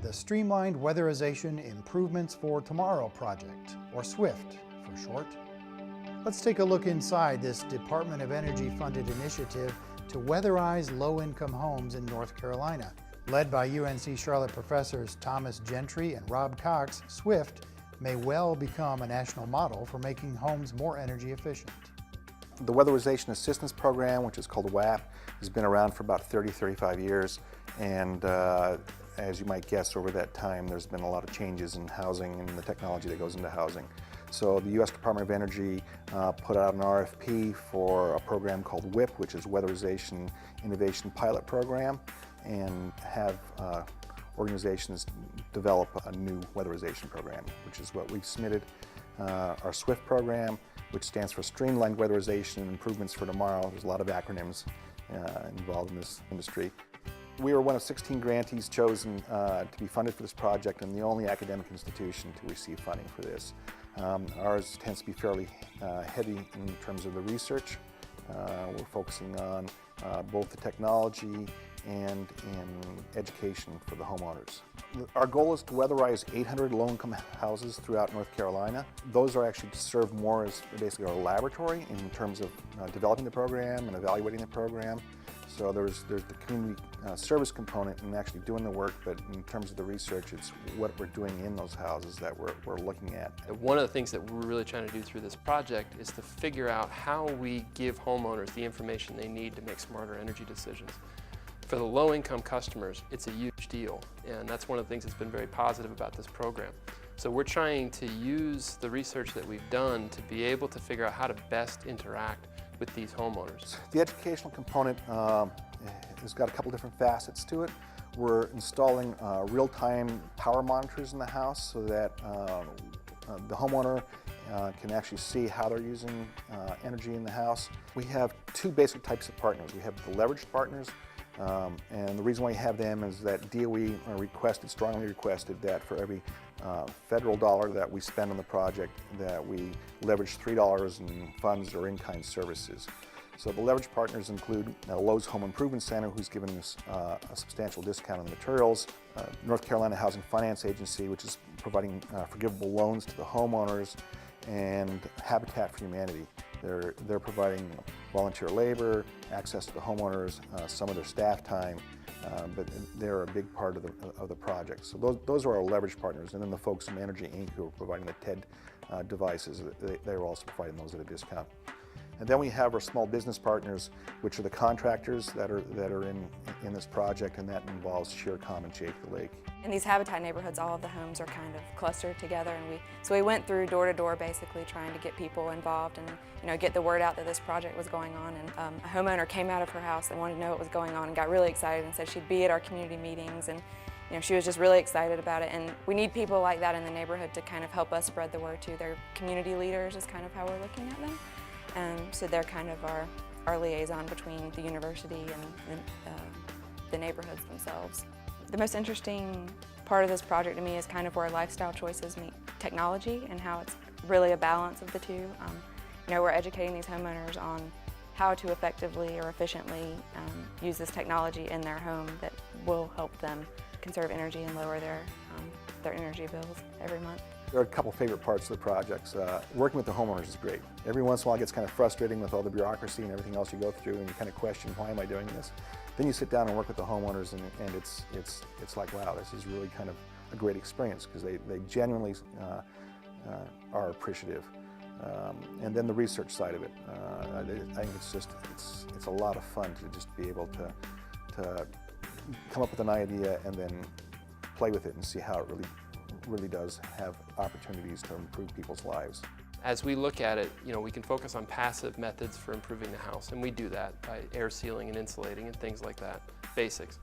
the Streamlined Weatherization Improvements for Tomorrow project, or SWIFT for short. Let's take a look inside this Department of Energy funded initiative to weatherize low-income homes in North Carolina. Led by UNC Charlotte professors Thomas Gentry and Rob Cox, SWIFT may well become a national model for making homes more energy efficient. The Weatherization Assistance Program, which is called WAP, has been around for about 35 years, and as you might guess, over that time there's been a lot of changes in housing and the technology that goes into housing. So the U.S. Department of Energy put out an RFP for a program called WIP, which is Weatherization Innovation Pilot Program, and have organizations develop a new weatherization program, which is what we've submitted. Our SWIFT program, which stands for Streamlined Weatherization and Improvements for Tomorrow. There's a lot of acronyms involved in this industry. We were one of 16 grantees chosen to be funded for this project, and the only academic institution to receive funding for this. Ours tends to be fairly heavy in terms of the research. We're focusing on both the technology and in education for the homeowners. Our goal is to weatherize 800 low-income houses throughout North Carolina. Those are actually to serve more as basically our laboratory in terms of developing the program and evaluating the program. So there's the community service component and actually doing the work, but in terms of the research, it's what we're doing in those houses that we're looking at. One of the things that we're really trying to do through this project is to figure out how we give homeowners the information they need to make smarter energy decisions. For the low-income customers, it's a huge deal, and that's one of the things that's been very positive about this program. So we're trying to use the research that we've done to be able to figure out how to best interact with these homeowners. The educational component has got a couple different facets to it. We're installing real-time power monitors in the house so that the homeowner can actually see how they're using energy in the house. We have two basic types of partners. We have the leveraged partners, and the reason why we have them is that DOE strongly requested that for every federal dollar that we spend on the project, that we leverage $3 in funds or in-kind services. So the leverage partners include Lowe's Home Improvement Center, who's given us a substantial discount on the materials, North Carolina Housing Finance Agency, which is providing forgivable loans to the homeowners, and Habitat for Humanity. They're providing volunteer labor, access to the homeowners, some of their staff time, but they're a big part of the project. So those are our leverage partners, and then the folks from Energy Inc. who are providing the TED devices, they're also providing those at a discount. And then we have our small business partners, which are the contractors that are in this project, and that involves Sheer Comm and Shake the Lake. In these habitat neighborhoods, all of the homes are kind of clustered together, and so we went through door to door, basically trying to get people involved and get the word out that this project was going on. And a homeowner came out of her house and wanted to know what was going on, and got really excited and said she'd be at our community meetings, and she was just really excited about it. And we need people like that in the neighborhood to kind of help us spread the word too. They're community leaders is kind of how we're looking at them. So they're kind of our liaison between the university and the neighborhoods themselves. The most interesting part of this project to me is kind of where lifestyle choices meet technology and how it's really a balance of the two. We're educating these homeowners on how to effectively or efficiently use this technology in their home that will help them conserve energy and lower their energy bills every month. There are a couple favorite parts of the projects. Working with the homeowners is great. Every once in a while it gets kind of frustrating with all the bureaucracy and everything else you go through, and you kind of question, why am I doing this? Then you sit down and work with the homeowners, and it's like, wow, this is really kind of a great experience, because they genuinely are appreciative. And then the research side of it. I think it's a lot of fun to just be able to come up with an idea and then play with it and see how it really does have opportunities to improve people's lives. As we look at it, we can focus on passive methods for improving the house, and we do that by air sealing and insulating and things like that, basics.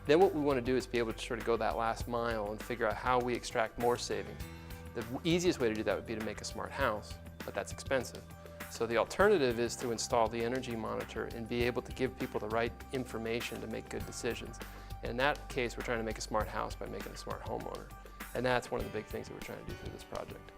Then what we want to do is be able to sort of go that last mile and figure out how we extract more savings. The easiest way to do that would be to make a smart house, but that's expensive. So the alternative is to install the energy monitor and be able to give people the right information to make good decisions. And in that case, we're trying to make a smart house by making a smart homeowner. And that's one of the big things that we're trying to do through this project.